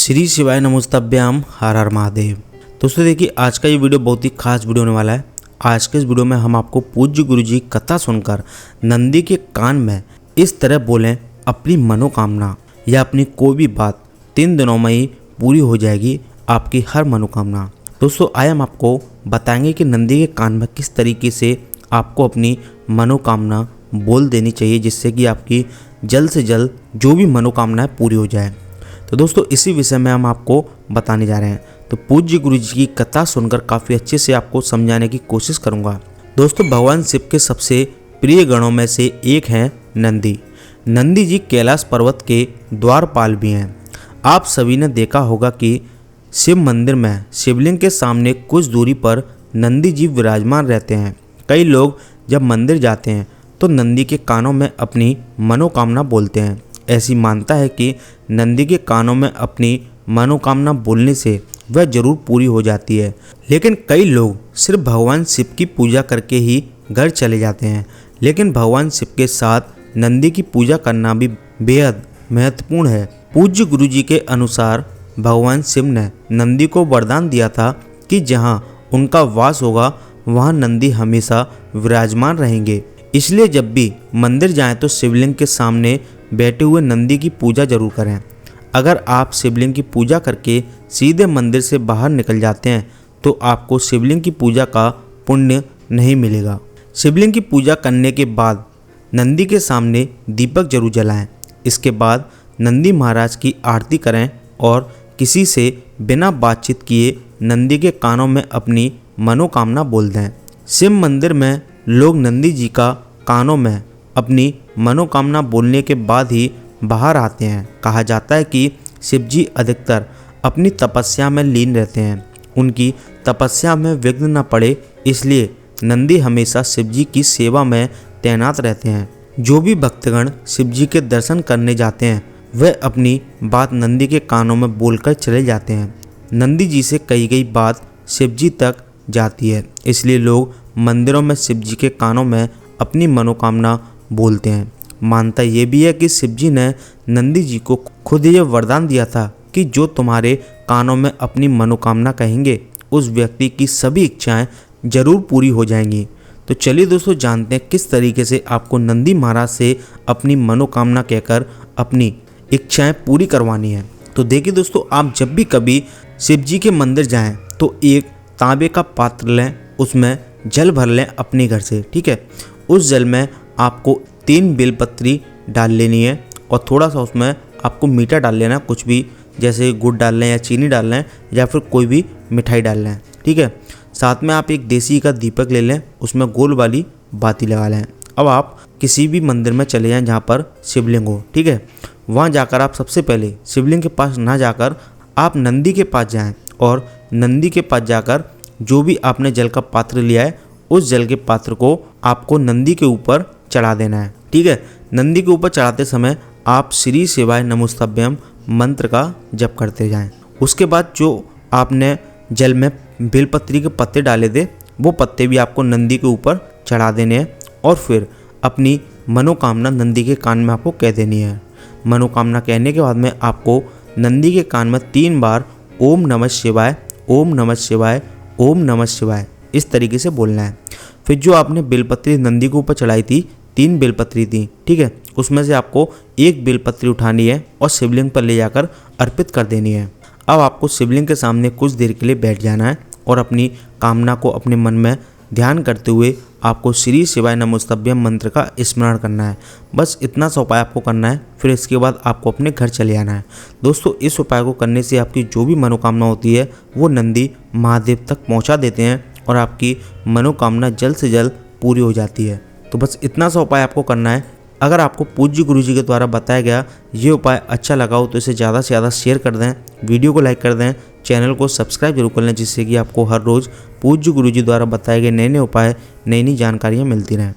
श्री शिवाय नमोस्तभ्याम हर हर महादेव। दोस्तों देखिए, आज का ये वीडियो बहुत ही खास वीडियो होने वाला है। आज के इस वीडियो में हम आपको पूज्य गुरुजी कथा सुनकर नंदी के कान में इस तरह बोलें अपनी मनोकामना या अपनी कोई भी बात 3 दिनों में ही पूरी हो जाएगी, आपकी हर मनोकामना। दोस्तों आइए हम आपको बताएंगे कि नंदी के कान में किस तरीके से आपको अपनी मनोकामना बोल देनी चाहिए, जिससे कि आपकी जल्द से जल्द जो भी मनोकामना है पूरी हो जाए। तो दोस्तों इसी विषय में हम आपको बताने जा रहे हैं। तो पूज्य गुरु जी की कथा सुनकर काफ़ी अच्छे से आपको समझाने की कोशिश करूंगा। दोस्तों भगवान शिव के सबसे प्रिय गणों में से एक हैं नंदी। नंदी जी कैलाश पर्वत के द्वारपाल भी हैं। आप सभी ने देखा होगा कि शिव मंदिर में शिवलिंग के सामने कुछ दूरी पर नंदी जी विराजमान रहते हैं। कई लोग जब मंदिर जाते हैं तो नंदी के कानों में अपनी मनोकामना बोलते हैं। ऐसी मानता है कि नंदी के कानों में अपनी मनोकामना बोलने से वह जरूर पूरी हो जाती है। लेकिन कई लोग सिर्फ भगवान शिव की पूजा करके ही घर चले जाते हैं, लेकिन भगवान शिव के साथ नंदी की पूजा करना भी बेहद महत्वपूर्ण है। पूज्य गुरु जी के अनुसार भगवान शिव ने नंदी को वरदान दिया था कि जहाँ उनका वास होगा वहाँ नंदी हमेशा विराजमान रहेंगे। इसलिए जब भी मंदिर जाएं तो शिवलिंग के सामने बैठे हुए नंदी की पूजा जरूर करें। अगर आप शिवलिंग की पूजा करके सीधे मंदिर से बाहर निकल जाते हैं तो आपको शिवलिंग की पूजा का पुण्य नहीं मिलेगा। शिवलिंग की पूजा करने के बाद नंदी के सामने दीपक जरूर जलाएं। इसके बाद नंदी महाराज की आरती करें और किसी से बिना बातचीत किए नंदी के कानों में अपनी मनोकामना बोल दें। शिव मंदिर में लोग नंदी जी का कानों में अपनी मनोकामना बोलने के बाद ही बाहर आते हैं। कहा जाता है कि शिव जी अधिकतर अपनी तपस्या में लीन रहते हैं। उनकी तपस्या में विघ्न न पड़े, इसलिए नंदी हमेशा शिव जी की सेवा में तैनात रहते हैं। जो भी भक्तगण शिव जी के दर्शन करने जाते हैं वह अपनी बात नंदी के कानों में बोलकर चले जाते हैं। नंदी जी से कही गई बात शिव जी तक जाती है, इसलिए लोग मंदिरों में शिव जी के कानों में अपनी मनोकामना बोलते हैं। मानता ये भी है कि शिव जी ने नंदी जी को खुद ये वरदान दिया था कि जो तुम्हारे कानों में अपनी मनोकामना कहेंगे उस व्यक्ति की सभी इच्छाएं जरूर पूरी हो जाएंगी। तो चलिए दोस्तों जानते हैं किस तरीके से आपको नंदी महाराज से अपनी मनोकामना कहकर अपनी इच्छाएं पूरी करवानी है। तो देखिए दोस्तों, आप जब भी कभी शिव जी के मंदिर जाएं तो एक तांबे का पात्र लें, उसमें जल भर लें अपने घर से, ठीक है। उस जल में आपको 3 बेलपत्री डाल लेनी है और थोड़ा सा उसमें आपको मीठा डाल लेना, कुछ भी जैसे गुड़ डाल लें या चीनी डाल लें या फिर कोई भी मिठाई डाल लें, ठीक है। साथ में आप एक देसी का दीपक ले लें, उसमें गोल वाली बाती लगा लें। अब आप किसी भी मंदिर में चले जाएं जहाँ पर शिवलिंग हो, ठीक है। वहाँ जाकर आप सबसे पहले शिवलिंग के पास ना जाकर आप नंदी के पास जाएँ और नंदी के पास जाकर जो भी आपने जल का पात्र लिया है उस जल के पात्र को आपको नंदी के ऊपर चढ़ा देना है, ठीक है। नंदी के ऊपर चढ़ाते समय आप श्री शिवाय नमोस्तभ्यम मंत्र का जप करते जाएं। उसके बाद जो आपने जल में बेलपत्री के पत्ते डाले थे वो पत्ते भी आपको नंदी के ऊपर चढ़ा देने हैं और फिर अपनी मनोकामना नंदी के कान में आपको कह देनी है। मनोकामना कहने के बाद में आपको नंदी के कान में 3 बार ओम नमः शिवाय, ओम नमः शिवाय, ओम नमः शिवाय इस तरीके से बोलना है। फिर जो आपने बेलपत्री नंदी के ऊपर चढ़ाई थी, 3 बेलपत्री थी, ठीक है, उसमें से आपको 1 बेलपत्री उठानी है और शिवलिंग पर ले जाकर अर्पित कर देनी है। अब आपको शिवलिंग के सामने कुछ देर के लिए बैठ जाना है और अपनी कामना को अपने मन में ध्यान करते हुए आपको श्री शिवाय नमोस्तभ्यम मंत्र का स्मरण करना है। बस इतना सा उपाय आपको करना है। फिर इसके बाद आपको अपने घर चले आना है। दोस्तों इस उपाय को करने से आपकी जो भी मनोकामना होती है वो नंदी महादेव तक पहुंचा देते हैं और आपकी मनोकामना जल्द से जल्द पूरी हो जाती है। तो बस इतना सा उपाय आपको करना है। अगर आपको पूज्य गुरु जी के द्वारा बताया गया ये उपाय अच्छा लगा हो तो इसे ज़्यादा से ज़्यादा शेयर कर दें, वीडियो को लाइक कर दें, चैनल को सब्सक्राइब जरूर कर लें, जिससे कि आपको हर रोज़ पूज्य गुरु जी द्वारा बताए गए नए नए उपाय, नई नई जानकारियाँ मिलती रहें।